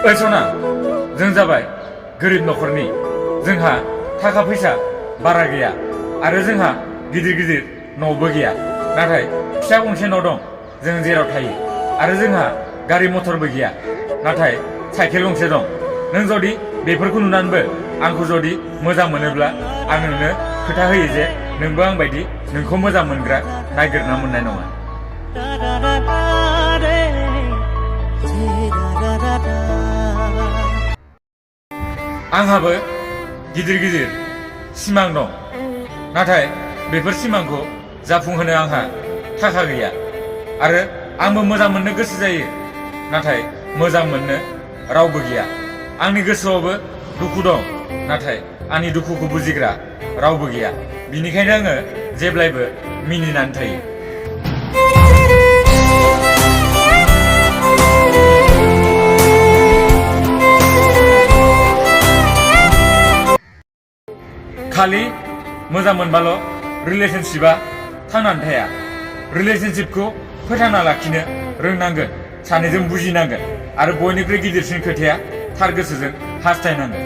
ओइ सना, जों जाबाय गोरिब न'खरनि। जोंहा थाखा फैसा बारा गैया आरो जोंहा गिदिर गिदिर न'बो गैया। नाथाय फिसा गंसे न' दं जों जेराव थायो आरो जोंहा गारि मथरबो गैया। नाथाय साइकेल गंसे दं। नों जुदि बेफोरखौ नुनानैबो आंखौ जुदि मोजां मोनोब्ला आं नोंनो खोथा होयो जे नोंबो आंबायदि नोंखौ मोजां मोनग्रा नागिरना मोननाय नङा। आंहाबो गिदिर गिदिर सिमां दं। नाथाय बेफोर सिमांखौ जाफुंहोनो आंहा थाखा गैया आरो आंबो मोजां मोननो गोसो जायो। नाथाय मोजां मोननो रावबो गैया। आंनि गोसोआवबो दुखु दं। नाथाय आंनि दुखुखौ बुजिग्रा रावबो गैया। बिनिखायनो आङो जेब्लायबो मिनिनानै थायो। खालि मोजां मोनबाल' रिलेशनशिपआ थांनानै थाया। रिलेशनशिपखौ फोथांना लाखिनो रोंनांगोन, सानैजों बुजिनांगोन आरो बयनिख्रुइ गिदिरसिन खोथाया थार गोसोजों हास्थायनांगोन।